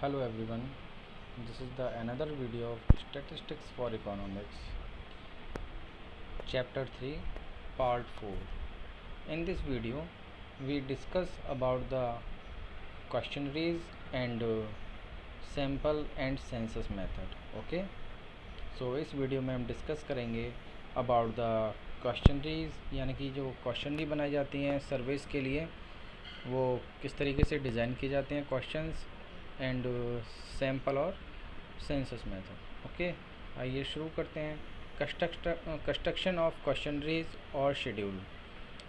Hello everyone, this is the another video of Statistics for Economics, Chapter 3, Part 4. In this video, we discuss about the questionnaires and sample and census method. Okay, so इस video में हम discuss करेंगे about the questionnaires, यानी कि जो questionnaire बनाई जाती हैं सर्वेस के लिए वो किस तरीके से डिज़ाइन किए जाते हैं क्वेश्चंस एंड सैम्पल और सेंसस मेथड। ओके, आइए शुरू करते हैं। कंस्ट्रक्शन ऑफ क्वेश्चनरीज और शेड्यूल,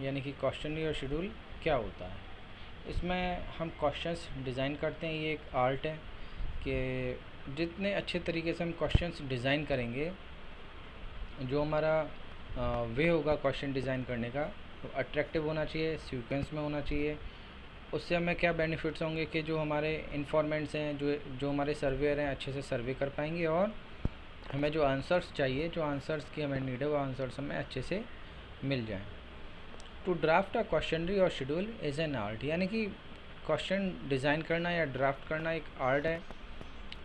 यानी कि क्वेश्चनरी और शेड्यूल क्या होता है। इसमें हम क्वेश्चंस डिज़ाइन करते हैं। ये एक आर्ट है कि जितने अच्छे तरीके से हम क्वेश्चंस डिज़ाइन करेंगे, जो हमारा वे होगा क्वेश्चन डिज़ाइन करने का, तो अट्रैक्टिव होना चाहिए, सीक्वेंस में होना चाहिए। उससे हमें क्या बेनिफिट्स होंगे कि जो हमारे इन्फॉर्मेंट्स हैं, जो हमारे सर्वेयर हैं, अच्छे से सर्वे कर पाएंगे और हमें जो आंसर्स चाहिए, जो आंसर्स की हमें नीड है, वो आंसर्स हमें अच्छे से मिल जाएं। टू ड्राफ्ट अ क्वेश्चनरी और शेड्यूल इज़ एन आर्ट, यानी कि क्वेश्चन डिज़ाइन करना या ड्राफ्ट करना एक आर्ट है,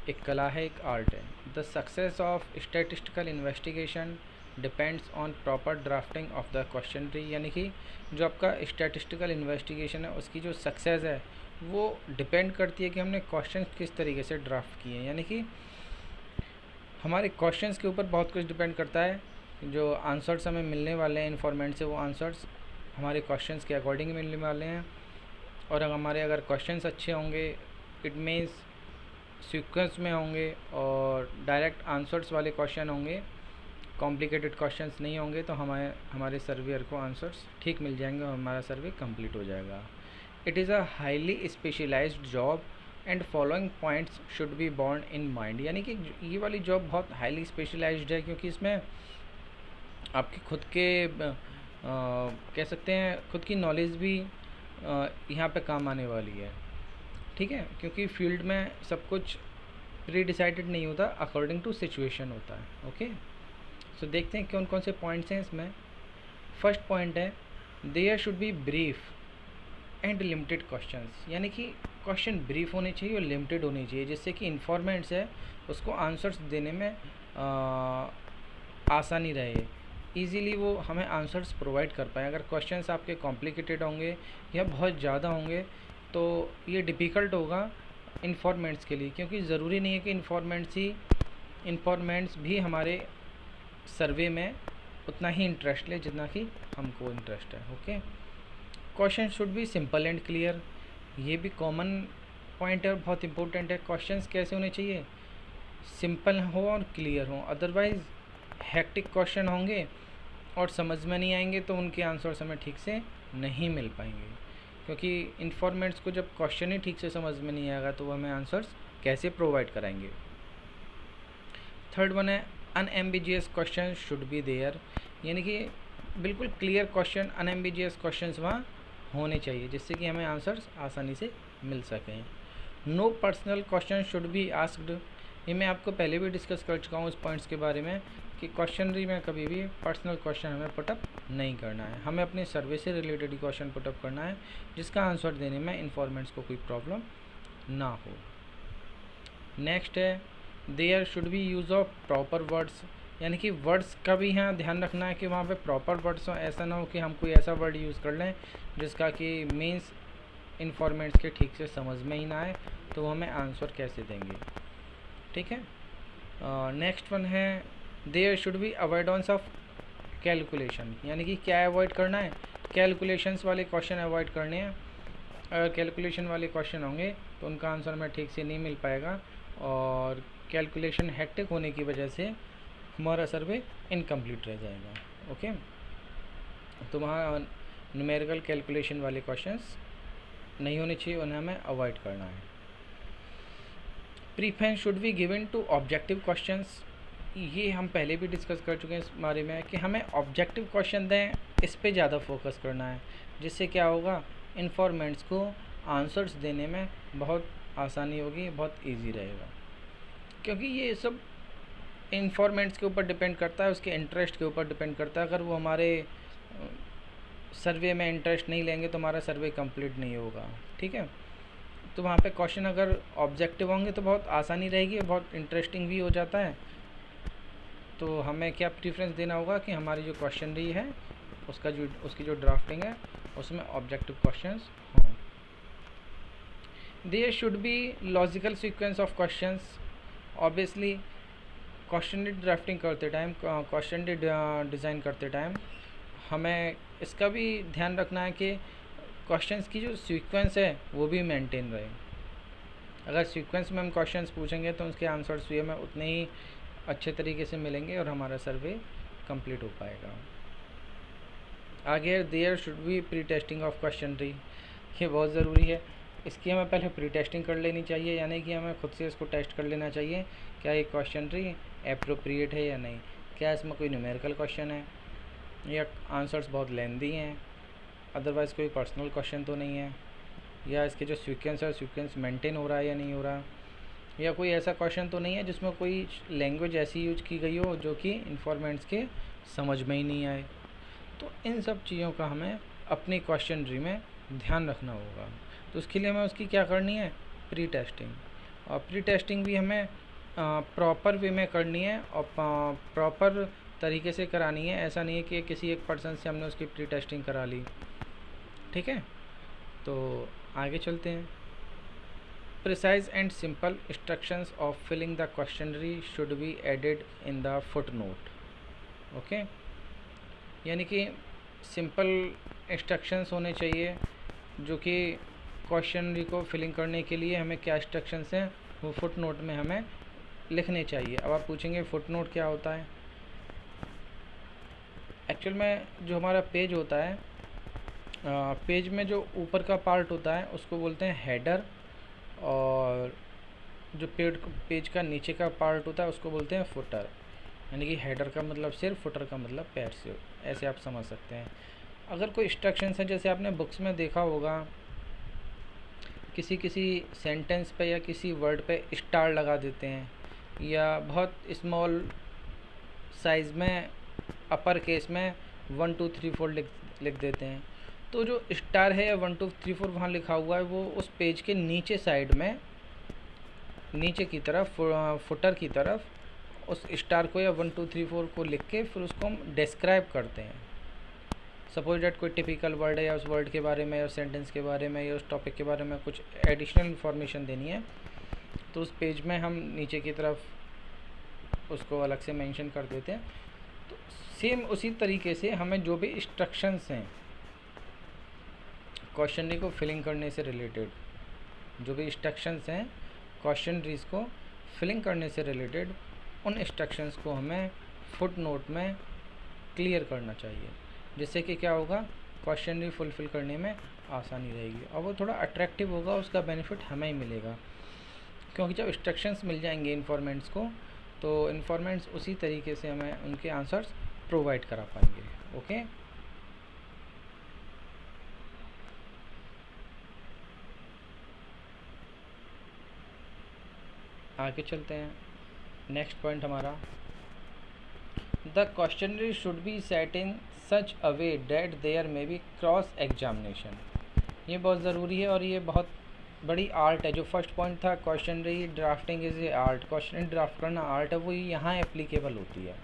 एक कला है, एक आर्ट है। The success of statistical investigation depends on proper drafting of the questionnaire, यानी कि जो आपका स्टैटिस्टिकल इन्वेस्टिगेशन है उसकी जो सक्सेस है वो डिपेंड करती है कि हमने क्वेश्चन किस तरीके से ड्राफ्ट किए हैं। यानी कि हमारे क्वेश्चंस के ऊपर बहुत कुछ डिपेंड करता है। जो आंसर्स हमें मिलने वाले हैं इन्फॉर्मेंट से, वो आंसर्स हमारे क्वेश्चंस के अकॉर्डिंग मिलने वाले हैं। और हमारे अगर क्वेश्चंस अच्छे होंगे, इट मीन्स सीक्वेंस में होंगे और डायरेक्ट आंसर्स वाले क्वेश्चन होंगे, कॉम्प्लिकेटेड क्वेश्चंस नहीं होंगे, तो हमारे सर्वेयर को आंसर्स ठीक मिल जाएंगे और हमारा सर्वे कंप्लीट हो जाएगा। It is a highly specialised job and following points should be borne in mind, यानी कि ये वाली जॉब बहुत हाईली स्पेशलाइज्ड है, क्योंकि इसमें आपके खुद के कह सकते हैं खुद की नॉलेज भी यहाँ पे काम आने वाली है। ठीक है, क्योंकि फील्ड में सब कुछ प्री डिसाइडेड नहीं होता, अकॉर्डिंग टू सिचुएशन होता है। ओके, सो देखते हैं कौन कौन से पॉइंट्स हैं इसमें। फर्स्ट पॉइंट है there should be brief and limited questions, यानी कि क्वेश्चन ब्रीफ होने चाहिए और लिमिटेड होने चाहिए, जिससे कि इन्फॉर्मेंट्स है उसको आंसर्स देने में आसानी रहे, इजीली वो हमें आंसर्स प्रोवाइड कर पाए। अगर क्वेश्चंस आपके कॉम्प्लिकेटेड होंगे या बहुत ज़्यादा होंगे तो ये डिफ़िकल्ट होगा इन्फॉर्मेंट्स के लिए, क्योंकि ज़रूरी नहीं है कि इन्फॉर्मेंट्स भी हमारे सर्वे में उतना ही इंटरेस्ट ले जितना कि हमको इंटरेस्ट है। Okay, question should B simple and clear, ये भी कॉमन पॉइंट है और बहुत इंपॉर्टेंट है। क्वेश्चंस कैसे होने चाहिए, सिंपल हो और क्लियर हो, अदरवाइज़ हेक्टिक क्वेश्चन होंगे और समझ में नहीं आएंगे तो उनके आंसर्स हमें ठीक से नहीं मिल पाएंगे, क्योंकि इन्फॉर्मेंट्स को जब क्वेश्चन ही ठीक से समझ में नहीं आएगा तो वो हमें आंसर्स कैसे प्रोवाइड कराएंगे। थर्ड वन है unambiguous question should be there, यानी कि बिल्कुल क्लियर क्वेश्चन, अनएम्बिजियस क्वेश्चंस वहाँ होने चाहिए, जिससे कि हमें आंसर्स आसानी से मिल सकें। No personal question should be asked, ये मैं आपको पहले भी डिस्कस कर चुका हूँ इस पॉइंट्स के बारे में कि क्वेश्चनरी में कभी भी पर्सनल क्वेश्चन हमें पुटअप नहीं करना है, हमें अपने सर्वे से रिलेटेड ही क्वेश्चन पुटअप करना है जिसका आंसर देने में इन्फॉर्मेंट्स को कोई प्रॉब्लम ना हो। नेक्स्ट है there should be use of proper words, यानी कि वर्ड्स का भी यहाँ ध्यान रखना है कि वहाँ पे प्रॉपर वर्ड्स हो। ऐसा ना हो कि हम कोई ऐसा वर्ड यूज़ कर लें जिसका कि मीन्स इन्फॉर्मेंट्स के ठीक से समझ में ही ना आए, तो हमें आंसर कैसे देंगे। ठीक है, नेक्स्ट वन है there should be avoidance of calculation, यानी कि क्या अवॉइड करना है, कैलकुलेशंस वाले क्वेश्चन अवॉइड करने हैं। अगर कैलकुलेशन वाले क्वेश्चन होंगे तो उनका आंसर हमें ठीक से नहीं मिल पाएगा और कैलकुलेशन हेक्टिक होने की वजह से हमारा सर्वे इनकम्प्लीट रह जाएगा। ओके, तो वहाँ न्यूमेरिकल कैलकुलेशन वाले क्वेश्चंस नहीं होने चाहिए, उन्हें हमें अवॉइड करना है। Preference should be given to objective questions, ये हम पहले भी डिस्कस कर चुके हैं इस बारे में कि हमें ऑब्जेक्टिव क्वेश्चन दें, इस पे ज़्यादा फोकस करना है, जिससे क्या होगा इन्फॉर्मेंट्स को आंसर्स देने में बहुत आसानी होगी, बहुत इजी रहेगा। क्योंकि ये सब इन्फॉर्मेंट्स के ऊपर डिपेंड करता है, उसके इंटरेस्ट के ऊपर डिपेंड करता है। अगर वो हमारे सर्वे में इंटरेस्ट नहीं लेंगे तो हमारा सर्वे कंप्लीट नहीं होगा। ठीक है, तो वहाँ पे क्वेश्चन अगर ऑब्जेक्टिव होंगे तो बहुत आसानी रहेगी, बहुत इंटरेस्टिंग भी हो जाता है। तो हमें क्या प्रीफरेंस देना होगा कि हमारी जो क्वेश्चनरी है उसकी जो ड्राफ्टिंग है उसमें ऑब्जेक्टिव क्वेश्चंस हों। There should be logical sequence of questions. Obviously questionnaire drafting करते टाइम, क्वेश्चनरी डिज़ाइन करते टाइम हमें इसका भी ध्यान रखना है कि क्वेश्चंस की जो सीक्वेंस है वो भी मेंटेन रहे। अगर सीक्वेंस में हम क्वेश्चंस पूछेंगे तो उसके आंसर्स भी हमें उतने ही अच्छे तरीके से मिलेंगे और हमारा सर्वे कंप्लीट हो पाएगा। आगे there should be pre testing of questionnaire, ये बहुत ज़रूरी है। इसकी हमें पहले प्री टेस्टिंग कर लेनी चाहिए, यानी कि हमें खुद से इसको टेस्ट कर लेना चाहिए क्या ये क्वेश्चनरी एप्रोप्रिएट है या नहीं, क्या इसमें कोई न्यूमेरिकल क्वेश्चन है या आंसर्स बहुत लेंदी हैं, अदरवाइज़ कोई पर्सनल क्वेश्चन तो नहीं है, या इसके जो सीक्वेंस है सीक्वेंस मेंटेन हो रहा है या नहीं हो रहा, या कोई ऐसा क्वेश्चन तो नहीं है जिसमें कोई लैंग्वेज ऐसी यूज की गई हो जो कि इन्फॉर्मेंट्स के समझ में ही नहीं आए। तो इन सब चीज़ों का हमें अपनी क्वेश्चनरी में ध्यान रखना होगा। तो उसके लिए हमें उसकी क्या करनी है, प्री टेस्टिंग। और प्री टेस्टिंग भी हमें प्रॉपर वे में करनी है और प्रॉपर तरीके से करानी है। ऐसा नहीं है कि किसी एक पर्सन से हमने उसकी प्री टेस्टिंग करा ली। ठीक है, तो आगे चलते हैं। Precise and simple instructions of filling the questionnaire should be added in the footnote. Okay, यानी कि सिंपल इंस्ट्रक्शंस होने चाहिए जो कि क्वेश्चनरी को फिलिंग करने के लिए हमें क्या इंस्ट्रक्शंस हैं वो फुट नोट में हमें लिखने चाहिए। अब आप पूछेंगे फुट नोट क्या होता है। एक्चुअल में जो हमारा पेज होता है, पेज में जो ऊपर का पार्ट होता है उसको बोलते हैं हेडर, और जो पेज का नीचे का पार्ट होता है उसको बोलते हैं फुटर। यानी कि हेडर का मतलब सिर, फुटर का मतलब पैर से, ऐसे आप समझ सकते हैं। अगर कोई इंस्ट्रक्शंस है, जैसे आपने बुक्स में देखा होगा किसी सेंटेंस पे या किसी वर्ड पे स्टार लगा देते हैं, या बहुत स्मॉल साइज़ में अपर केस में 1 2 3 4 लिख देते हैं। तो जो स्टार है या 1 2 3 4 वहाँ लिखा हुआ है वो उस पेज के नीचे साइड में, नीचे की तरफ, फुटर की तरफ उस स्टार को या 1 2 3 4 को लिख के फिर उसको हम डिस्क्राइब करते हैं। सपोज डेट कोई टिपिकल वर्ड है या उस वर्ड के बारे में या उस सेंटेंस के बारे में या उस टॉपिक के बारे में कुछ एडिशनल इन्फॉर्मेशन देनी है, तो उस पेज में हम नीचे की तरफ उसको अलग से मेंशन कर देते हैं। तो सेम उसी तरीके से हमें जो भी इंस्ट्रक्शंस हैं क्वेश्चनरी को फिलिंग करने से रिलेटेड, जो भी इंस्ट्रक्शंस हैं क्वेश्चनरीज को फिलिंग करने से रिलेटेड, उन इंस्ट्रक्शंस को हमें फुट नोट में क्लियर करना चाहिए, जिससे कि क्या होगा, क्वेश्चनरी फुलफ़िल करने में आसानी रहेगी और वो थोड़ा अट्रैक्टिव होगा, उसका बेनिफिट हमें ही मिलेगा। क्योंकि जब इंस्ट्रक्शंस मिल जाएंगे इन्फॉर्मेंट्स को, तो इन्फॉर्मेंट्स उसी तरीके से हमें उनके आंसर्स प्रोवाइड करा पाएंगे। ओके, आगे चलते हैं। नेक्स्ट पॉइंट हमारा, the questionnaire should be set in such a way that there may be cross examination. ये बहुत ज़रूरी है और ये बहुत बड़ी आर्ट है। जो फर्स्ट पॉइंट था questionnaire drafting is a art, questionnaire draft करना आर्ट है, वो यहाँ एप्लीकेबल होती है।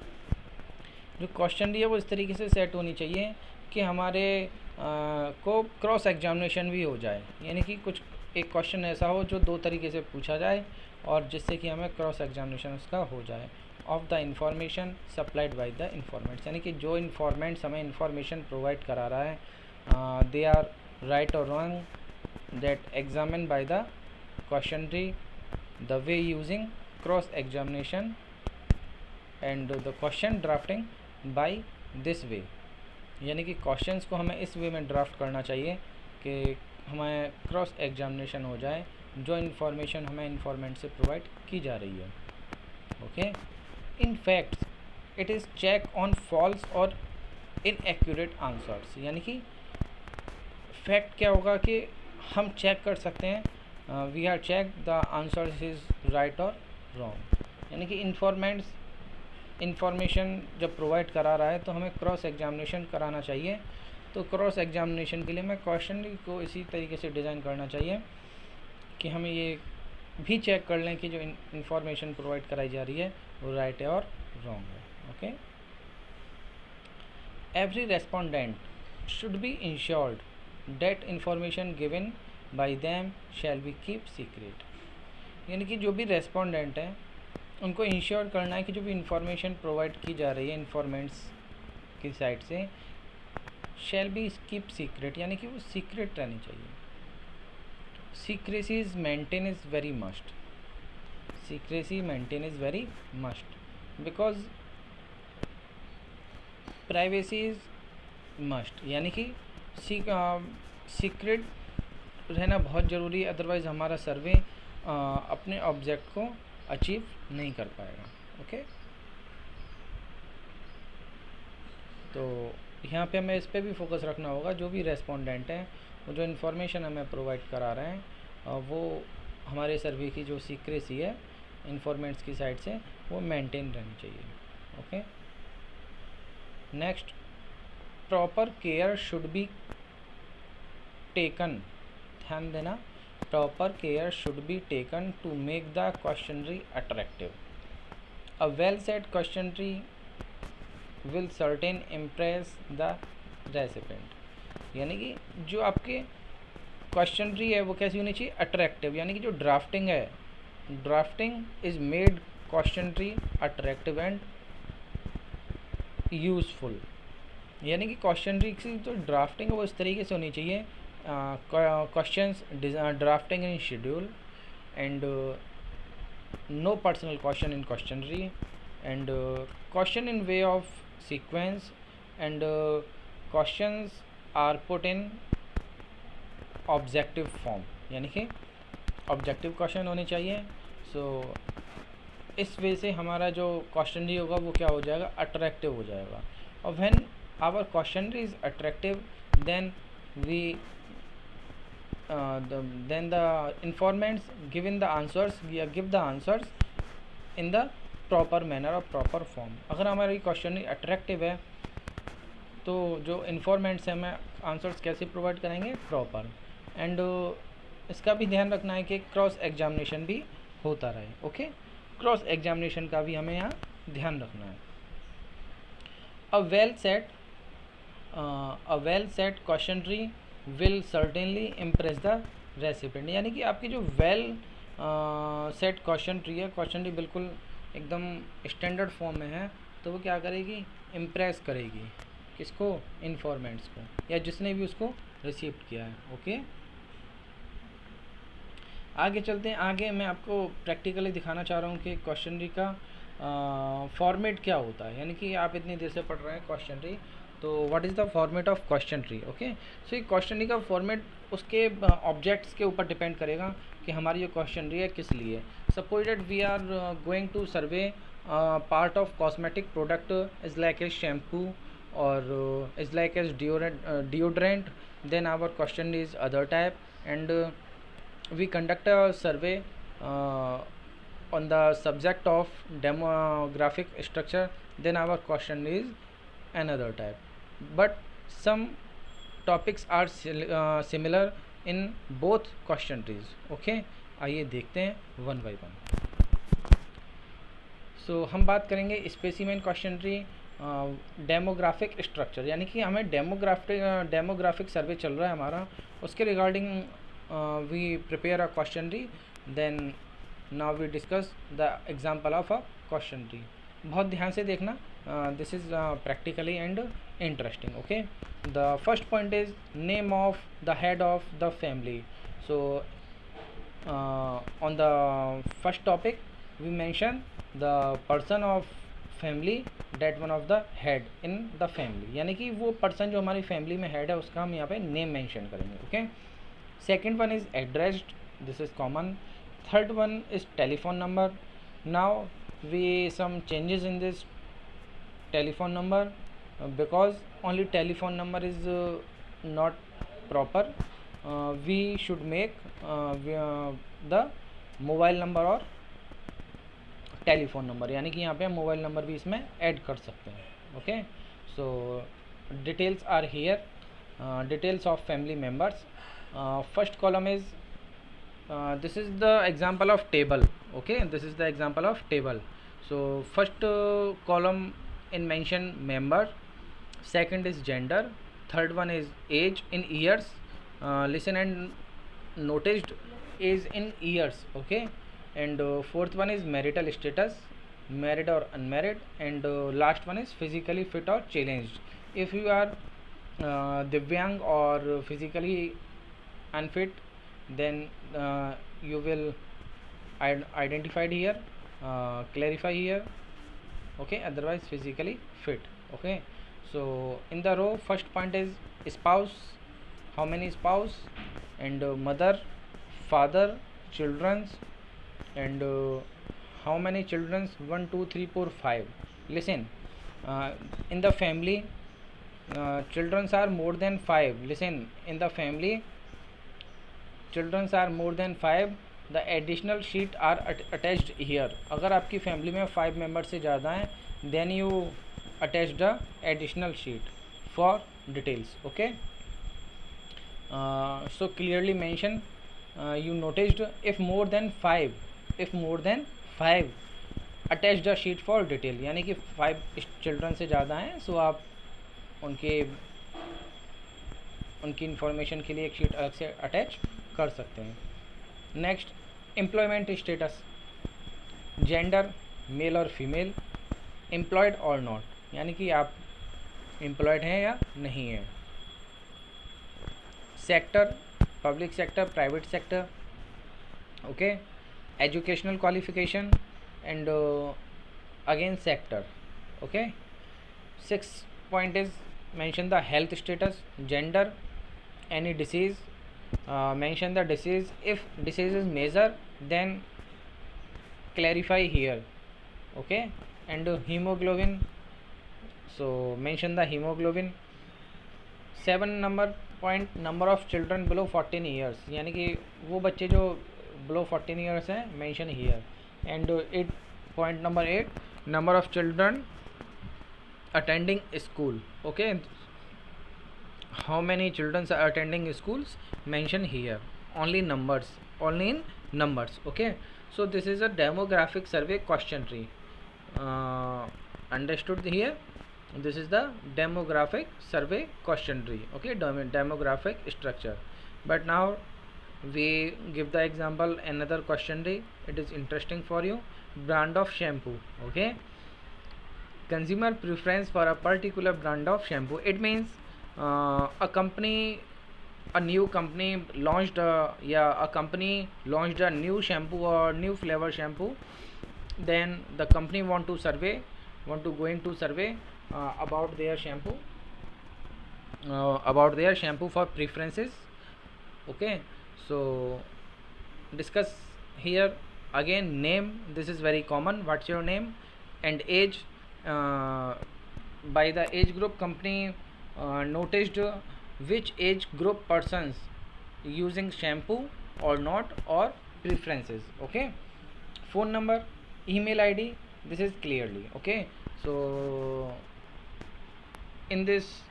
जो क्वेश्चनरी है वो इस तरीके से सेट होनी चाहिए कि हमारे को क्रॉस एग्जामिनेशन भी हो जाए, यानी कि कुछ एक क्वेश्चन ऐसा हो जो 2 तरीके से पूछा जाए और जिससे कि हमें क्रॉस एग्जामिनेशन उसका हो जाए। Of the information supplied by the informants, यानी कि जो इन्फॉर्मेंट्स हमें इंफॉर्मेशन प्रोवाइड करा रहा है दे आर राइट और wrong, that examine by the questionnaire the way using cross examination and the question drafting by this way. यानी कि क्वेश्चंस को हमें इस वे में ड्राफ्ट करना चाहिए कि हमें क्रॉस एग्जामिनेशन हो जाए जो इन्फॉर्मेशन हमें इन्फॉर्मेंट से प्रोवाइड की जा रही है। Okay, in facts it is check on false और इनएक्यूरेट आंसर्स। यानी कि फैक्ट क्या होगा कि हम चेक कर सकते हैं, we are check the answer is right और रॉन्ग। यानी कि इन्फॉर्मेशन जब प्रोवाइड करा रहा है तो हमें क्रॉस एग्जामिनेशन कराना चाहिए। तो क्रॉस एग्जामिनेशन के लिए हमें क्वेश्चन को इसी तरीके से डिज़ाइन करना चाहिए कि हमें ये भी चेक कर लें कि जो इंफॉर्मेशन प्रोवाइड कराई जा रही है वो राइट है और रॉन्ग है। Okay, every respondent should be insured that information given by them shall be keep secret. यानी कि जो भी रेस्पोंडेंट हैं उनको इंश्योर करना है कि जो भी इंफॉर्मेशन प्रोवाइड की जा रही है इन्फॉर्मेंट्स की साइड से शैल बी कीप सीक्रेट, यानी कि वो सीक्रेट रहनी चाहिए। Secrecy is maintain is very must, secrecy maintain is very must because privacy is must, यानी कि सीक्रेट रहना बहुत ज़रूरी है, अदरवाइज़ हमारा सर्वे अपने ऑब्जेक्ट को अचीव नहीं कर पाएगा। ओके, तो यहाँ पे हमें इस पे भी फोकस रखना होगा, जो भी रेस्पोंडेंट हैं वो जो इन्फॉर्मेशन हमें प्रोवाइड करा रहे हैं वो हमारे सर्वे की जो सीक्रेसी है इन्फॉर्मेंट्स की साइड से वो मेंटेन रहनी चाहिए। Okay, next, proper care should be taken, ध्यान देना, proper care should be taken to make the questionnaire attractive. A well set questionnaire will certain impress the recipient. यानी कि जो आपके क्वेश्चनरी है वो कैसी होनी चाहिए, अट्रैक्टिव, यानी कि जो ड्राफ्टिंग है, drafting is made questionnaire attractive and useful. यानी कि क्वेश्चनरी की जो ड्राफ्टिंग है वो इस तरीके से होनी चाहिए, questions drafting in schedule and no personal question in questionnaire and question in way of sequence and questions are put in objective form, यानी कि ऑब्जेक्टिव क्वेश्चन होने चाहिए। सो इस वे से हमारा जो क्वेश्चनरी होगा वो क्या हो जाएगा, अट्रैक्टिव हो जाएगा। और when our questionnaire is attractive then we then the informants given the answers, we give the answers in the proper manner or proper form। अगर हमारी क्वेश्चन अट्रैक्टिव है तो जो इन्फॉर्मेंट्स हैं हमें आंसर्स कैसे प्रोवाइड करेंगे, प्रॉपर। एंड इसका भी ध्यान रखना है कि क्रॉस एग्जामिनेशन भी होता रहे। ओके, क्रॉस एग्जामिनेशन का भी हमें यहाँ ध्यान रखना है। अ well set questionnaire will certainly impress the recipient. यानी कि आपकी जो वेल सेट क्वेश्चनरी है, क्वेश्चनरी बिल्कुल एकदम स्टैंडर्ड फॉर्म में है, तो वो क्या करेगी, इम्प्रेस करेगी किसको, इन्फॉर्मेंट्स को या जिसने भी उसको रिसीव किया है। ओके, आगे चलते हैं। आगे मैं आपको प्रैक्टिकली दिखाना चाह रहा हूँ कि क्वेश्चनरी का फॉर्मेट क्या होता है। यानी कि आप इतनी देर से पढ़ रहे हैं क्वेश्चनरी, तो what is the format of questionnaire. Okay, so ये क्वेश्चनरी का फॉर्मेट उसके ऑब्जेक्ट्स के ऊपर डिपेंड करेगा कि हमारी जो क्वेश्चनरी है किस लिए। Suppose that we are going to survey part of cosmetic product is like a shampoo और is like as deodorant, then our question is other type and we conduct a survey on the subject of demographic structure, then our question is another type, but some topics are similar in both questionnaires। okay, आइए देखते हैं one by one. सो हम बात करेंगे specimen questionnaire demographic structure, यानी कि हमें demographic सर्वे चल रहा है हमारा, उसके regarding we prepare a questionnaire, then now we discuss the example of a questionnaire. बहुत ध्यान से देखना, this is practically and interesting. Okay, the first point is name of the head of the family. So on the first topic we mention the person of family that one of the head in the family, यानी कि वो person जो हमारी family में head है उसका हम यहाँ पे नेम मेंशन करेंगे। Okay, second one is addressed, this is common. Third one is telephone number. Now we some changes in this telephone number because only telephone number is not proper, we should make the mobile number और telephone number, यानी कि यहाँ पे mobile number भी इसमें add कर सकते हैं। Okay, so details are here, details of family members. First column is this is the example of table. Okay, this is the example of table. So first column in mention member, second is gender, third one is age in years. Listen and noticed is in years. Okay, and fourth one is marital status, married or unmarried, and last one is physically fit or challenged. If you are divyang or physically unfit, then you will identified here, clarify here. Okay, otherwise physically fit. Okay, so in the row, first point is spouse, how many spouse, and mother, father, children's, and how many children's, 1 2 3 4 5. Listen, in the family, children's are more than 5. Listen, in the family, children's are more than 5, the additional sheet are attached here. अगर आपकी family में 5 member से ज़्यादा हैं, then you attach the additional sheet for details. Okay, so clearly mention, you noticed, if more than 5 attach the sheet for detail, यानी कि 5 children से ज़्यादा हैं, सो आप उनकी इंफॉर्मेशन के लिए एक शीट अलग से अटैच कर सकते हैं. Next, employment status, gender male और फीमेल, एम्प्लॉयड और नॉट, यानी कि आप एम्प्लॉयड हैं या नहीं हैं. Sector, public sector, private sector. Okay, educational qualification and again sector. Okay, 6 point is mention the health status, gender, any disease, mention the disease. If disease is major, then clarify here. Okay, and hemoglobin, so mention the hemoglobin. 7 number point, number of children below 14 years, यानी कि वो बच्चे जो below 14 years हैं, mention here. And 8 point number 8, number of children attending school. Okay, how many children are attending schools, mention here. Only numbers, only in numbers. Okay, so this is a demographic survey question tree. Understood here? This is the demographic survey question tree. Okay, demographic structure. But now we give the example another question tree. It is interesting for you. Brand of shampoo. Okay, consumer preference for a particular brand of shampoo. It means a new company launched a new shampoo or new flavor shampoo. Then the company want to go into survey about their shampoo for preferences. Okay, so discuss here. Again, name, this is very common, what's your name, and age. By the age group, company noticed which age group persons using shampoo or not, or preferences. Okay, phone number, email ID, this is clearly. Okay, so in this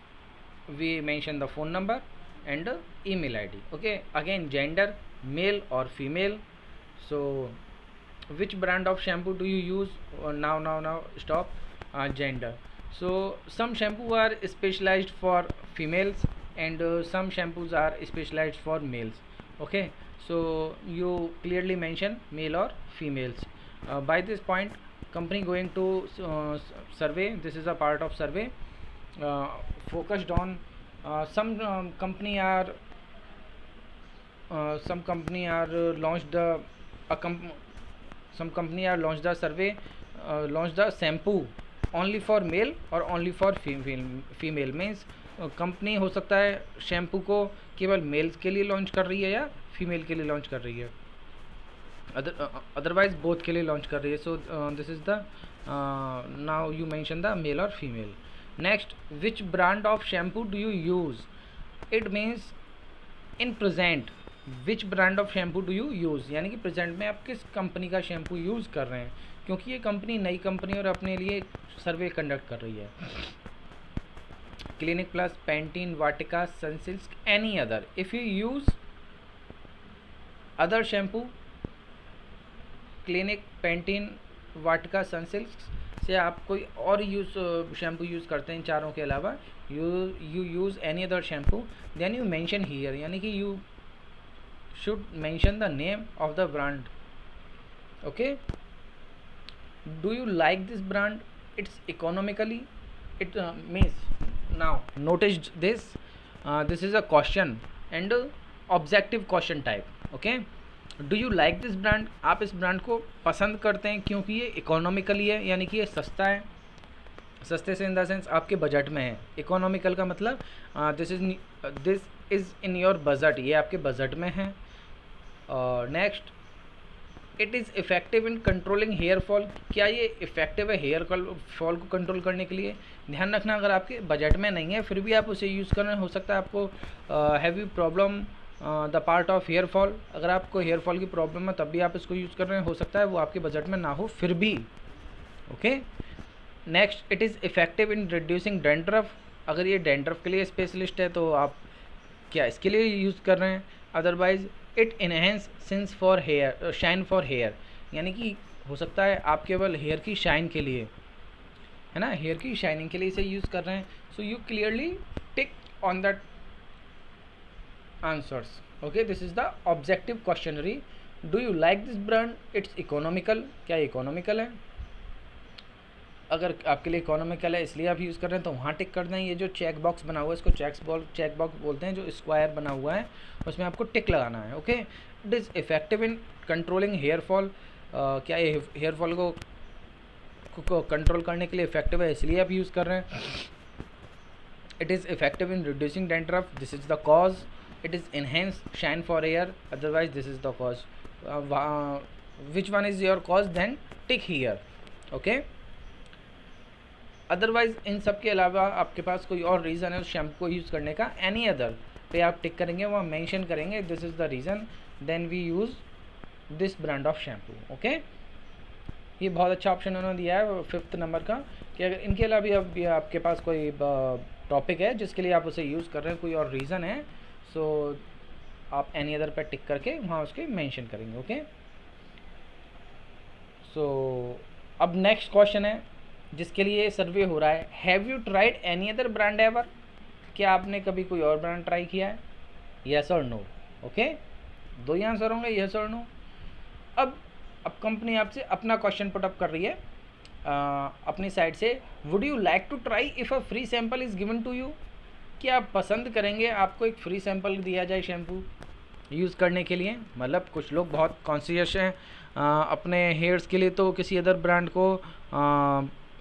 we mention the phone number and email ID. Okay, again, gender, male or female. So which brand of shampoo do you use? Now stop. Gender. So some shampoo are specialized for females, and some shampoos are specialized for males. Okay, so you clearly mention male or females. By this point, company going to survey. This is a part of survey focused on some company are launched the survey, launched the shampoo only for male or only for female. Means company हो सकता है shampoo को केवल mails के लिए launch कर रही है या फीमेल के लिए लॉन्च कर रही है, अदरवाइज बोथ के लिए लॉन्च कर रही है. So this is the now you mention the male और female. Next, which brand of shampoo do you use? It means in present which brand of shampoo do you use, यानी कि present में आप किस company का shampoo use कर रहे हैं, क्योंकि ये कंपनी नई कंपनी और अपने लिए सर्वे कंडक्ट कर रही है. Clinic Plus, Pantene, Vatika, Sunsilk, any other. If you use other shampoo Clinic, Pantene, Vatika, Sunsilk से आप कोई और शैम्पू यूज़ करते हैं इन चारों के अलावा, you use any other shampoo, then you mention here, यानी कि you should mention the name of the brand. Okay, do you like this brand, it's economically, it means now notice this is a question and objective question type. okay, do you like this brand, आप इस brand को पसंद करते हैं क्योंकि ये economically है, यानी कि ये सस्ता है. सस्ते से इन द सेंस आपके बजट में है. इकोनॉमिकल का मतलब this is in your budget, ये आपके बजट में है. Next, it is effective in controlling hair fall, क्या ये इफेक्टिव है हेयर फॉल को कंट्रोल करने के लिए. ध्यान रखना, अगर आपके बजट में नहीं है फिर भी आप उसे यूज़ कर रहे हैं, हो सकता है आपको heavy problem the part of hair fall, अगर आपको हेयर फॉल की प्रॉब्लम है तब भी आप इसको यूज़ कर रहे हैं, हो सकता है वो आपके बजट में ना हो फिर भी. Okay, next, it is effective in reducing dandruff, अगर ये डैंड्रफ के लिए स्पेशलिस्ट है तो आप क्या इसके लिए यूज़ कर रहे हैं. Otherwise it enhance since for hair, shine for hair, यानी कि हो सकता है आप केवल हेयर की शाइन के लिए, है ना, हेयर की शाइनिंग के लिए इसे यूज़ कर रहे हैं. So you clearly tick on that answers. Okay, this is the objective questionnaire. Do you like this brand, it's economical, क्या इकोनॉमिकल है. अगर आपके लिए इकोनॉमिकल है इसलिए आप यूज़ कर रहे हैं तो वहाँ टिक कर दें. ये जो चेक बॉक्स बना हुआ है इसको चेक बॉक्स बोलते हैं, जो स्क्वायर बना हुआ है उसमें आपको टिक लगाना है. Okay, it is effective in controlling hair fall, क्या ये हेयर फॉल को कंट्रोल करने के लिए इफेक्टिव है इसलिए आप यूज़ कर रहे हैं. It is effective in reducing dandruff, this is the cause. It is enhance shine for hair, otherwise this is the cause. Which one is your cause, then tick here. Okay, otherwise इन सब के अलावा आपके पास कोई और reason है उस shampoo को यूज़ करने का, एनी अदर पे आप टिक करेंगे, वहाँ मेंशन करेंगे this is the reason, then we use this brand of shampoo. Okay, ये बहुत अच्छा ऑप्शन उन्होंने दिया है 5th नंबर का, कि अगर इनके अलावा भी आपके पास कोई टॉपिक है जिसके लिए आप उसे यूज़ कर रहे हैं, कोई और रीज़न है, सो आप एनी अदर पे टिक करके वहाँ उसके मेंशन करेंगे. ओके, सो अब नेक्स्ट क्वेश्चन है जिसके लिए सर्वे हो रहा है. Have you tried any other brand ever, क्या आपने कभी कोई और ब्रांड ट्राई किया है, येस और नो. ओके, 2 ही आंसर होंगे, येस और नो. अब कंपनी आपसे अपना क्वेश्चन पुट अप कर रही है अपनी साइड से. Would you like to try if a free sample is given to you, क्या आप पसंद करेंगे आपको एक फ्री सैम्पल दिया जाए शैम्पू यूज़ करने के लिए. मतलब कुछ लोग बहुत कॉन्शियस हैं अपने हेयर्स के लिए, तो किसी अदर ब्रांड को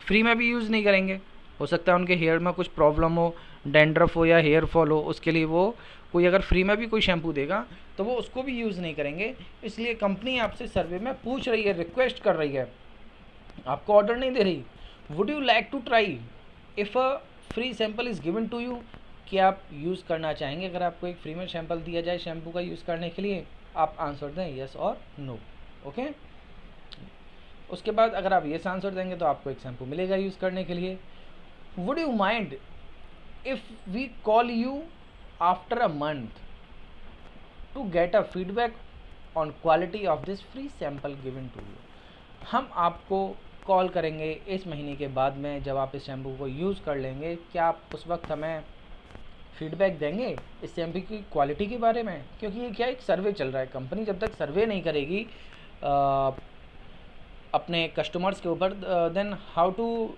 फ्री में भी यूज़ नहीं करेंगे. हो सकता है उनके हेयर में कुछ प्रॉब्लम हो, डैंड्रफ हो या हेयर फॉल हो, उसके लिए वो कोई अगर फ्री में भी कोई शैम्पू देगा तो वो उसको भी यूज़ नहीं करेंगे. इसलिए कंपनी आपसे सर्वे में पूछ रही है, रिक्वेस्ट कर रही है, आपको ऑर्डर नहीं दे रही. Would you like to try if a free sample is given to you, क्या आप यूज़ करना चाहेंगे अगर आपको एक फ्री में सैम्पल दिया जाए शैम्पू का यूज़ करने के लिए. आप आंसर दें येस और नो. ओके, उसके बाद अगर आप येस आंसर देंगे तो आपको एक शैम्पू मिलेगा यूज़ करने के लिए. Would you mind if we call you after a month to get a feedback on quality of this free sample given to you. हम आपको कॉल करेंगे इस महीने के बाद में जब आप इस शैम्पू को यूज़ कर लेंगे, क्या आप उस वक्त हमें फीडबैक देंगे इस शैम्पू की क्वालिटी के बारे में. क्योंकि ये क्या एक सर्वे चल रहा है, कंपनी जब तक सर्वे नहीं करेगी अपने कस्टमर्स के ऊपर, then how to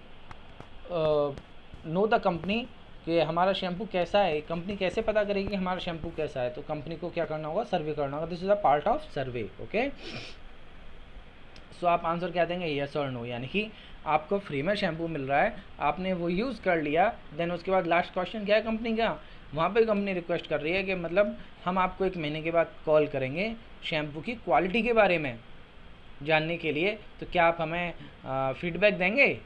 know the company कि हमारा शैम्पू कैसा है. कंपनी कैसे पता करेगी कि हमारा शैम्पू कैसा है, तो कंपनी को क्या करना होगा, सर्वे करना होगा. This is a part of survey. Okay, so आप आंसर क्या देंगे, येस और नो, यानी कि आपको फ्री में शैम्पू मिल रहा है, आपने वो यूज़ कर लिया. देन उसके बाद लास्ट क्वेश्चन क्या है कंपनी का, वहाँ पे कंपनी रिक्वेस्ट कर रही है कि मतलब हम आपको 1 महीने के बाद कॉल करेंगे शैम्पू की क्वालिटी के बारे में जानने के लिए, तो क्या आप हमें फीडबैक देंगे.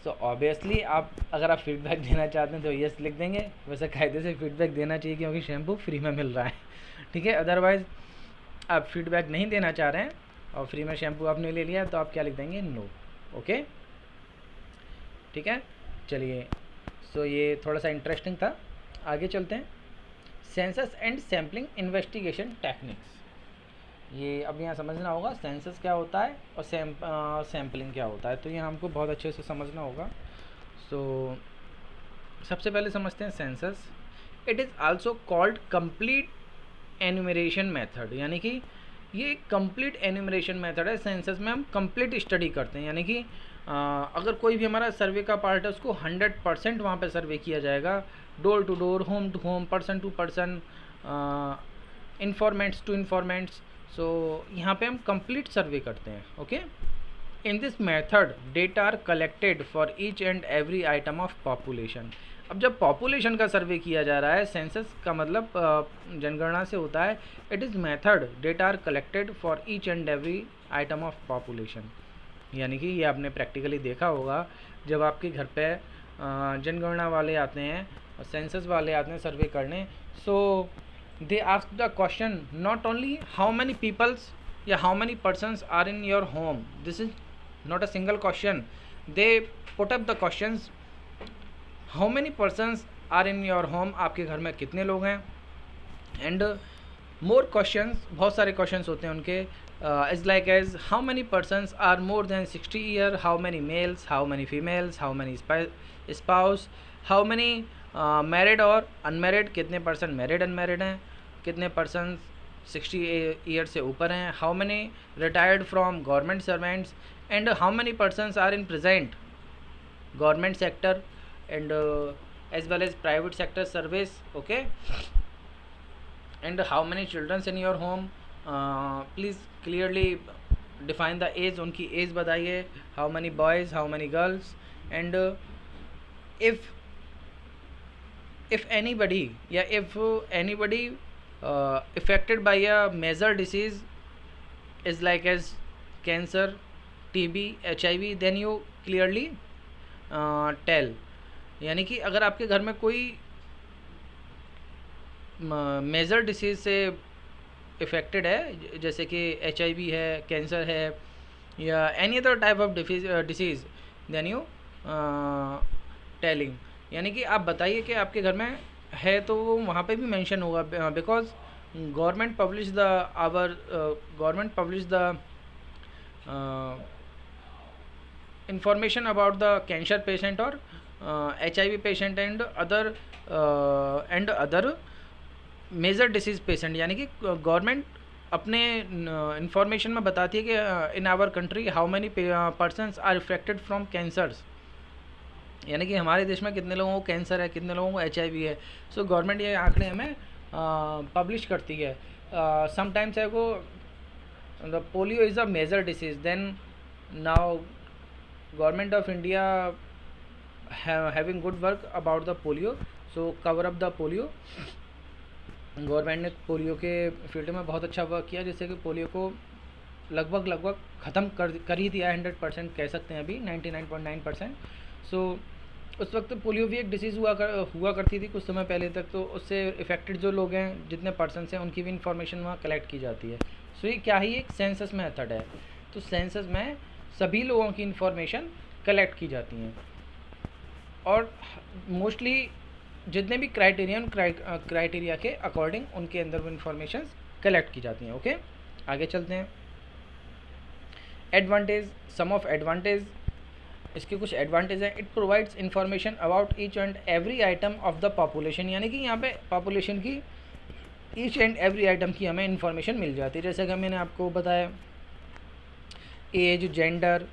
सो ऑब्वियसली आप अगर आप फीडबैक देना चाहते हैं तो येस लिख देंगे. वैसे कायदे से फीडबैक देना चाहिए क्योंकि शैम्पू फ्री में मिल रहा है. ठीक है, अदरवाइज़ आप फीडबैक नहीं देना चाह रहे हैं और फ्री में शैम्पू आपने ले लिया तो आप क्या लिख देंगे, नो. ओके, ठीक है, चलिए. सो ये थोड़ा सा इंटरेस्टिंग था, आगे चलते हैं. Census and sampling investigation techniques. ये अब यहाँ समझना होगा सेंसस क्या होता है और सैम्पलिंग क्या होता है, तो ये हमको बहुत अच्छे से समझना होगा। सो सबसे पहले समझते हैं census. It is also called complete enumeration method, यानी कि ये कंप्लीट एन्यूमरेशन मेथड है। सेंसस में हम कंप्लीट स्टडी करते हैं, यानी कि अगर कोई भी हमारा सर्वे का पार्ट है उसको 100% वहाँ पे सर्वे किया जाएगा, door to door, home to home, person to person, informants to informants. So यहाँ पे हम कंप्लीट सर्वे करते हैं। Okay, in this method data are collected for each and every item of population. अब जब पॉपुलेशन का सर्वे किया जा रहा है, सेंसस का मतलब जनगणना से होता है, it is method data are collected for each and every item of population. यानी कि ये आपने प्रैक्टिकली देखा होगा, जब आपके घर पे जनगणना वाले आते हैं और सेंसस वाले आते हैं सर्वे करने, so they ask the question not only how many peoples या how many persons are in your home, this is not a single question. They put up the questions, how many persons are in your home, आपके घर में कितने लोग हैं, and more questions, बहुत सारे questions होते हैं उनके, as like as how many persons are more than 60 year, how many males, how many females, how many spouse, how many married और unmarried, कितने पर्सन मैरिड अनमैरिड हैं, कितने पर्सन 60 ईयर से ऊपर हैं, how many retired from government servants, and how many persons are in present government sector and as well as private sector service. Okay, and how many children in your home, please clearly define the age, उनकी age बताइए, how many boys, how many girls, and if anybody affected by a major disease is like as cancer, TB, HIV, then you clearly tell. यानी कि अगर आपके घर में कोई major disease से इफ़ेक्टेड है, जैसे कि HIV है, कैंसर है, या any other type of disease, then you telling. यानी कि आप बताइए कि आपके घर में है, तो वो वहाँ पे भी मेंशन होगा, because government publish the information about the cancer patient or HIV patient and other major disease patient। यानी कि गवर्नमेंट अपने इंफॉर्मेशन में बताती है कि in our country how many persons are affected from cancers, यानी कि हमारे देश में कितने लोगों को कैंसर है, कितने लोगों को HIV है। सो गवर्नमेंट ये आंकड़े हमें पब्लिश करती है। समटाइम्स है को the polio is a major disease, then now Government of India having good work about the polio, so cover up the polio। Government ने पोलियो के फील्ड में बहुत अच्छा वर्क किया, जैसे कि पोलियो को लगभग ख़त्म कर ही दिया, 100% कह सकते हैं अभी, 99.9%। सो उस वक्त पोलियो भी एक डिसीज़ हुआ करती थी कुछ समय पहले तक, तो उससे इफ़ेक्टेड जो लोग हैं, जितने पर्सन्स हैं, उनकी भी इंफॉर्मेशन वहाँ कलेक्ट की जाती है। सो ये क्या ही एक सेंसस मेथड है। तो सेंसस में सभी लोगों की इंफॉर्मेशन कलेक्ट की जाती हैं, और मोस्टली जितने भी क्राइटेरिया के अकॉर्डिंग उनके अंदर वो इंफॉर्मेशन कलेक्ट की जाती हैं। ओके, आगे चलते हैं। एडवांटेज, सम ऑफ एडवांटेज, इसके कुछ एडवांटेज हैं। It provides information about each and every item of the population, यानी कि यहाँ पे पॉपुलेशन की ईच एंड एवरी आइटम की हमें इंफॉर्मेशन मिल जाती है। जैसे कि मैंने आपको बताया, एज, जेंडर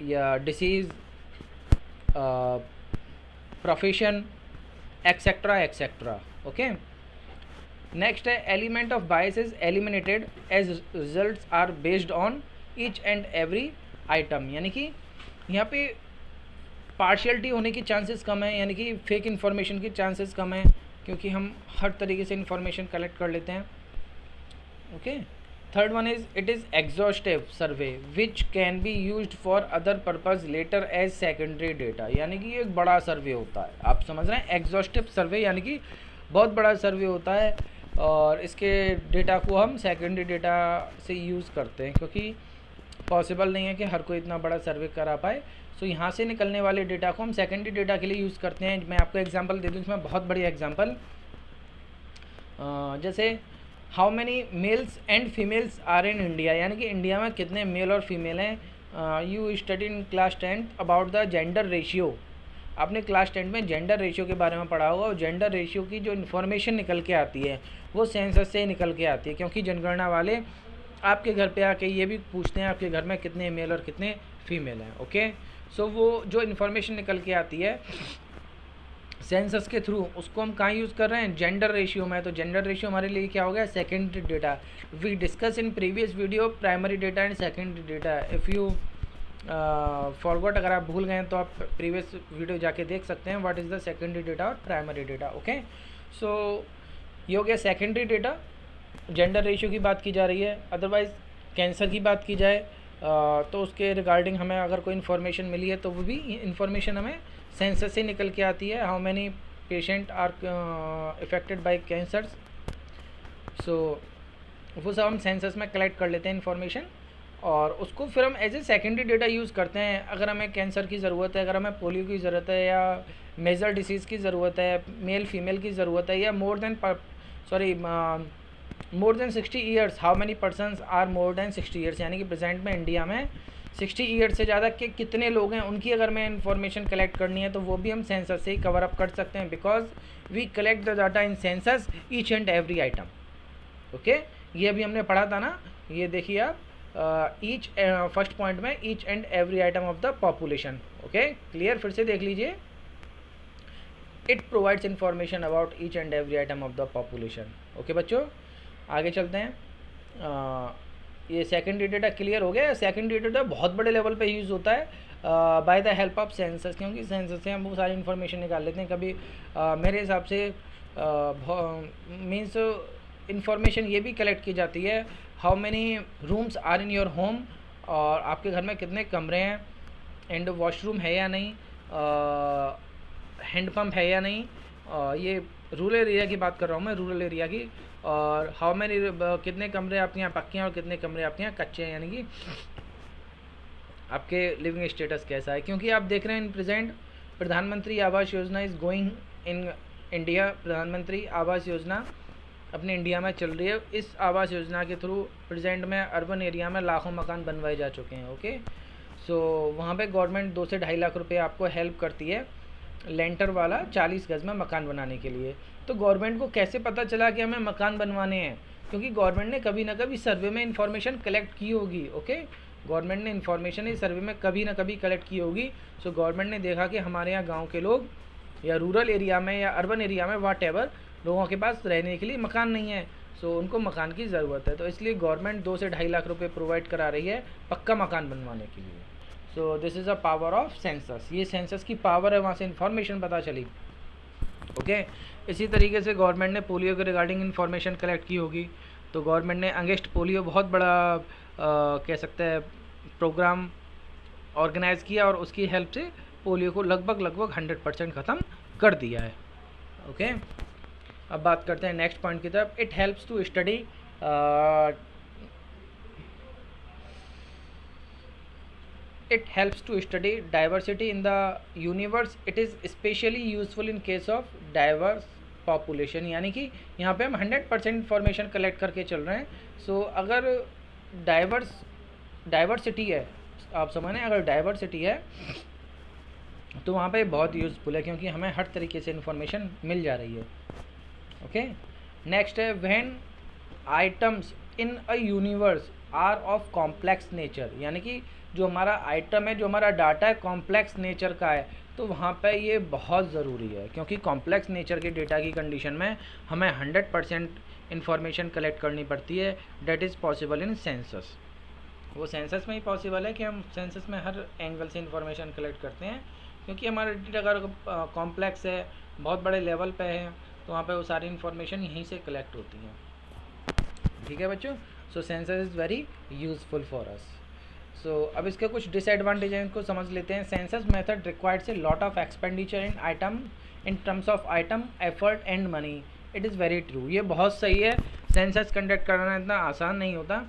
या disease, profession, etcetera etcetera. Okay, next है element of bias is eliminated as results are based on each and every item, यानी कि यहाँ पे पार्शियलिटी होने की चांसेस कम है, यानी कि फेक इन्फॉर्मेशन की चांसेस कम है, क्योंकि हम हर तरीके से इन्फॉर्मेशन कलेक्ट कर लेते हैं। Okay, third one is it is exhaustive survey which can be used for other purpose later as secondary data, यानी कि ये एक बड़ा सर्वे होता है। आप समझ रहे हैं, एग्जॉस्टिव सर्वे यानी कि बहुत बड़ा सर्वे होता है, और इसके डेटा को हम सेकेंडरी डेटा से यूज़ करते हैं, क्योंकि पॉसिबल नहीं है कि हर कोई इतना बड़ा सर्वे करा पाए। सो यहाँ से निकलने वाले डेटा को हम सेकेंडरी डेटा के लिए यूज़ करते हैं। मैं आपको एग्जांपल दे दूँ इसमें, बहुत बड़ी एग्जांपल, जैसे how many males and females are in India, यानी कि इंडिया में कितने मेल और फीमेल हैं। You study in class 10th about the gender ratio. आपने क्लास 10 में जेंडर रेशियो के बारे में पढ़ा होगा, और जेंडर रेशियो की जो इन्फॉर्मेशन निकल के आती है वो सेंसस से निकल के आती है, क्योंकि जनगणना वाले आपके घर पे आके ये भी पूछते हैं आपके घर में कितने मेल और कितने फीमेल हैं। ओके, सो वो जो इन्फॉर्मेशन निकल के आती है सेंसस के थ्रू, उसको हम कहाँ यूज़ कर रहे हैं, जेंडर रेशियो में। तो जेंडर रेशियो हमारे लिए क्या हो गया, secondary data. We discuss in previous video primary data and secondary data. If you forgot, अगर आप भूल गए हैं तो आप प्रीवियस वीडियो जाके देख सकते हैं what is the secondary data और प्राइमरी डेटा। ओके, सो ये हो गया सेकेंडरी डेटा, जेंडर रेशियो की बात की जा रही है। अदरवाइज़ कैंसर की बात की जाए तो उसके रिगार्डिंग हमें अगर कोई इन्फॉर्मेशन मिली है तो वो भी इन्फॉर्मेशन हमें सेंसस से निकल के आती है। How many patient are affected by cancers, so वो सब हम सेंसस में कलेक्ट कर लेते हैं इन्फॉर्मेशन, और उसको फिर हम as a secondary data use करते हैं। अगर हमें कैंसर की ज़रूरत है, अगर हमें पोलियो की ज़रूरत है, या मेजल डिसीज़ की ज़रूरत है, मेल फीमेल की ज़रूरत है, या more than 60 years, how many persons are more than 60 years, यानी कि प्रेजेंट में इंडिया में 60 ईयर्स से ज़्यादा के कितने लोग हैं, उनकी अगर मैं इन्फॉर्मेशन कलेक्ट करनी है तो वो भी हम सेंसस से ही कवर अप कर सकते हैं, because we collect the data in census each and every item. Okay, ये अभी हमने पढ़ा था ना, ये देखिए आप ईच फर्स्ट पॉइंट में each and every item of the population. Okay, clear, फिर से देख लीजिए। It provides information about each and every item of the population. Okay बच्चों, आगे चलते हैं। ये सेकेंडरी डेटा क्लियर हो गया। सेकेंडरी डेटा बहुत बड़े लेवल पे यूज़ होता है by the help of census, क्योंकि सेंसस से हम वो सारी इन्फॉर्मेशन निकाल लेते हैं। कभी मेरे हिसाब से मीन्स इन्फॉर्मेशन ये भी कलेक्ट की जाती है, how many rooms are in your home, और आपके घर में कितने कमरे हैं, एंड वॉशरूम है या नहीं, हैंडपम्प है या नहीं। ये रूरल एरिया की बात कर रहा हूँ मैं, रूरल एरिया की। और हाउ मैनी कितने कमरे आपके यहाँ पक्के हैं और कितने कमरे आपके यहाँ कच्चे हैं, यानी कि आपके लिविंग स्टेटस कैसा है। क्योंकि आप देख रहे हैं इन प्रेजेंट प्रधानमंत्री Awas Yojana is going in India. प्रधानमंत्री आवास योजना अपने इंडिया में चल रही है। इस आवास योजना के थ्रू प्रेजेंट में अर्बन एरिया में लाखों मकान बनवाए जा चुके हैं। ओके, सो वहाँ पे गवर्नमेंट 2 से 2.5 लाख रुपए आपको हेल्प करती है लेंटर वाला 40 गज़ में मकान बनाने के लिए। तो गवर्नमेंट को कैसे पता चला कि हमें मकान बनवाने हैं, क्योंकि गवर्नमेंट ने कभी ना कभी सर्वे में इन्फॉर्मेशन कलेक्ट की होगी। ओके, गवर्नमेंट ने इन्फॉर्मेशन इस सर्वे में कभी ना कभी कलेक्ट की होगी। सो गवर्नमेंट ने देखा कि हमारे यहाँ गाँव के लोग या रूरल एरिया में या अर्बन एरिया में वाट एवर लोगों के पास रहने के लिए मकान नहीं है, सो उनको मकान की ज़रूरत है। तो इसलिए गवर्नमेंट 2 से 2.5 लाख रुपए प्रोवाइड करा रही है पक्का मकान बनवाने के लिए। So this is a power of census, ये सेंसस की पावर है, वहाँ से इन्फॉर्मेशन पता चली। ओके, इसी तरीके से गवर्नमेंट ने पोलियो के रिगार्डिंग इन्फॉर्मेशन कलेक्ट की होगी। तो गवर्नमेंट ने अगेंस्ट पोलियो बहुत बड़ा कह सकते हैं प्रोग्राम ऑर्गेनाइज़ किया, और उसकी हेल्प से पोलियो को लगभग 100% ख़त्म कर दिया है। ओके, अब बात करते हैं नेक्स्ट पॉइंट की तरफ। It helps to study it helps to study diversity in the universe. It is especially useful in case of diverse population, यानी कि यहाँ पे हम 100% इंफॉर्मेशन कलेक्ट करके चल रहे हैं। सो अगर डाइवर्सिटी है, आप समझ रहे हैं, अगर डाइवर्सिटी है तो वहाँ पे बहुत यूज़फुल है, क्योंकि हमें हर तरीके से इन्फॉर्मेशन मिल जा रही है। ओके, नेक्स्ट है when items in a universe are of complex nature, यानी कि जो हमारा आइटम है, जो हमारा डाटा है, कॉम्प्लेक्स नेचर का है, तो वहाँ पे ये बहुत ज़रूरी है, क्योंकि कॉम्प्लेक्स नेचर के डेटा की कंडीशन में हमें 100% इन्फॉर्मेशन कलेक्ट करनी पड़ती है। That is possible in census. वो सेंसस में ही पॉसिबल है कि हम सेंसस में हर एंगल से इन्फॉर्मेशन कलेक्ट करते हैं, क्योंकि हमारा डेटा अगर कॉम्प्लेक्स है, बहुत बड़े लेवल पे है, तो वहाँ पे वो सारी इन्फॉर्मेशन यहीं से कलेक्ट होती है। ठीक है बच्चों, so census is very useful for us. So अब इसके कुछ डिसएडवांटेज हैं, इनको समझ लेते हैं। Census method requires a lot of expenditure in item in terms of item, effort and money. It is very true, ये बहुत सही है। सेंसस कंडक्ट करना इतना आसान नहीं होता।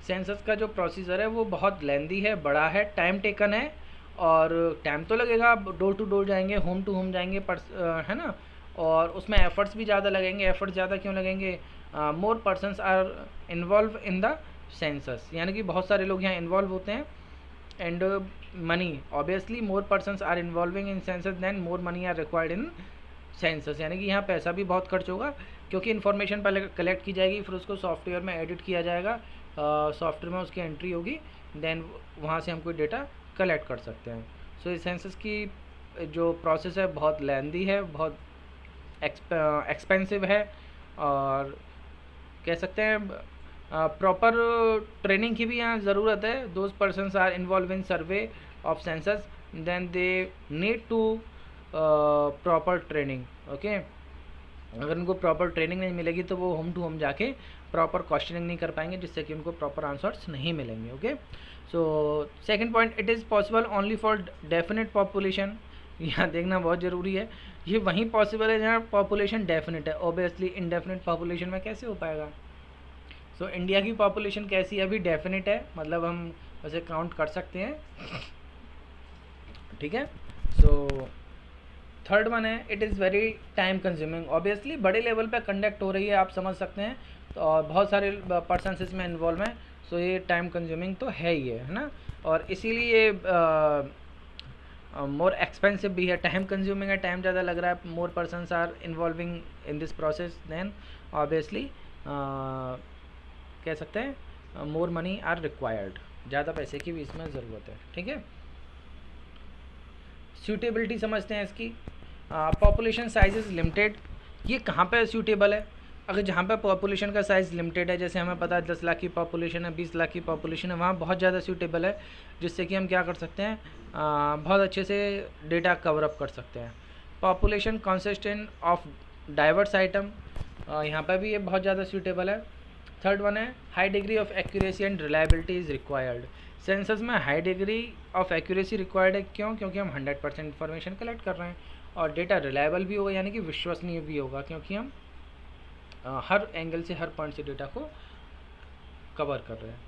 सेंसस का जो प्रोसीजर है वो बहुत लेंदी है, बड़ा है, टाइम टेकन है, और टाइम तो लगेगा, डोर टू डोर जाएंगे, होम टू होम जाएंगे, है ना, और उसमें एफ़र्ट्स भी ज़्यादा लगेंगे। एफ़र्ट्स ज़्यादा क्यों लगेंगे, more persons are involve in the census, यानी कि बहुत सारे लोग यहाँ इन्वॉल्व होते हैं। And money, obviously more persons are involving in census then more money are required in census, यानी कि यहाँ पैसा भी बहुत खर्च होगा, क्योंकि इन्फॉर्मेशन पहले कलेक्ट की जाएगी, फिर उसको सॉफ्टवेयर में एडिट किया जाएगा, सॉफ्टवेयर में उसकी एंट्री होगी, देन वहाँ से हम कोई डेटा कलेक्ट कर सकते हैं। सो इस सेंसस की जो प्रोसेस है बहुत लेंदी है, बहुत एक्सपेंसिव है, और कह सकते हैं प्रॉपर ट्रेनिंग की भी यहाँ ज़रूरत है। Those persons are involve in survey of census then they need to proper training. Okay, अगर उनको प्रॉपर ट्रेनिंग नहीं मिलेगी तो वो होम टू होम जाके प्रॉपर क्वेश्चनिंग नहीं कर पाएंगे, जिससे कि उनको प्रॉपर आंसर्स नहीं मिलेंगे। Okay, so second point, it is possible only for definite population. यहाँ देखना बहुत ज़रूरी है, ये वहीं पॉसिबल है जहाँ पॉपुलेशन डेफिनेट है। ऑब्वियसली इनडेफिनेट पॉपुलेशन में कैसे हो पाएगा। सो इंडिया की पॉपुलेशन कैसी है, अभी डेफिनेट है, मतलब हम उसे काउंट कर सकते हैं। ठीक है, सो थर्ड वन है, it is very time consuming. Obviously बड़े लेवल पे कंडक्ट हो रही है, आप समझ सकते हैं, तो और बहुत सारे पर्सन इसमें इन्वॉल्व हैं, सो ये टाइम कंज्यूमिंग तो है ही है ना, और इसीलिए मोर एक्सपेंसिव भी है, टाइम कंज्यूमिंग है, टाइम ज़्यादा लग रहा है, more persons are involving in this process, then obviously कह सकते हैं मोर मनी आर रिक्वायर्ड, ज़्यादा पैसे की भी इसमें ज़रूरत है। ठीक है, सूटेबिलिटी समझते हैं इसकी। पॉपुलेशन साइज इज़ लिमिटेड, ये कहाँ पे सूटेबल है, अगर जहाँ पे पॉपुलेशन का साइज़ लिमिटेड है, जैसे हमें पता है 10 लाख की पॉपुलेशन है, 20 लाख की पॉपुलेशन है, वहाँ बहुत ज़्यादा सूटेबल है, जिससे कि हम क्या कर सकते हैं, बहुत अच्छे से डेटा कवर अप कर सकते हैं। Population consistent of diverse item, यहाँ पर भी ये बहुत ज़्यादा सूटेबल है। थर्ड वन है, high degree of accuracy and reliability is required. Census में high degree of accuracy required है, क्यों, क्योंकि हम 100% इन्फॉर्मेशन कलेक्ट कर रहे हैं, और डेटा रिलायबल भी होगा, यानी कि विश्वसनीय भी होगा, क्योंकि हम हर एंगल से, हर पॉइंट से डेटा को कवर कर रहे हैं।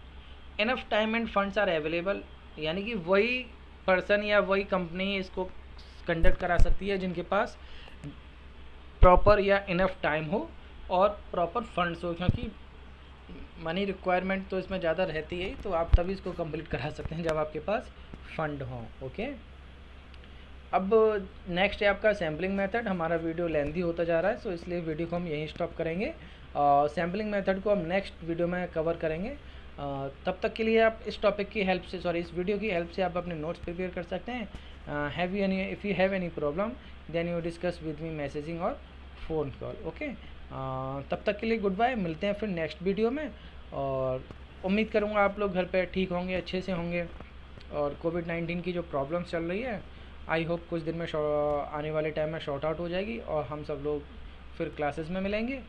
Enough time and funds are available, यानी कि वही पर्सन या वही कंपनी इसको कंडक्ट करा सकती है जिनके पास प्रॉपर या इनफ टाइम हो और प्रॉपर फंड्स हो, क्योंकि मनी रिक्वायरमेंट तो इसमें ज़्यादा रहती है, तो आप तभी इसको कंप्लीट करा सकते हैं जब आपके पास फंड हो। ओके, अब नेक्स्ट है आपका सैम्पलिंग मेथड। हमारा वीडियो लेंथी होता जा रहा है, सो इसलिए वीडियो को हम यहीं स्टॉप करेंगे, और सैम्पलिंग मेथड को हम नेक्स्ट वीडियो में कवर करेंगे। तब तक के लिए आप इस टॉपिक की हेल्प से, सॉरी इस वीडियो की हेल्प से आप अपने नोट्स प्रिपेयर कर सकते हैं। If you have any problem then you discuss with me messaging और फ़ोन कॉल। ओके, तब तक के लिए गुड बाय, मिलते हैं फिर नेक्स्ट वीडियो में, और उम्मीद करूँगा आप लोग घर पे ठीक होंगे, अच्छे से होंगे, और कोविड-19 की जो प्रॉब्लम्स चल रही है, आई होप कुछ दिन में आने वाले टाइम में शॉर्ट आउट हो जाएगी, और हम सब लोग फिर क्लासेस में मिलेंगे।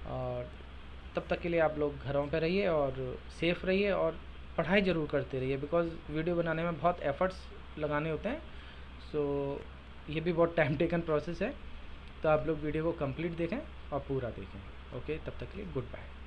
और तब तक के लिए आप लोग घरों पे रहिए और सेफ़ रहिए, और पढ़ाई ज़रूर करते रहिए, बिकॉज़ वीडियो बनाने में बहुत एफ़र्ट्स लगाने होते हैं, सो ये भी बहुत टाइम टेकन प्रोसेस है। तो आप लोग वीडियो को कंप्लीट देखें और पूरा देखें। ओके, तब तक के लिए गुड बाय।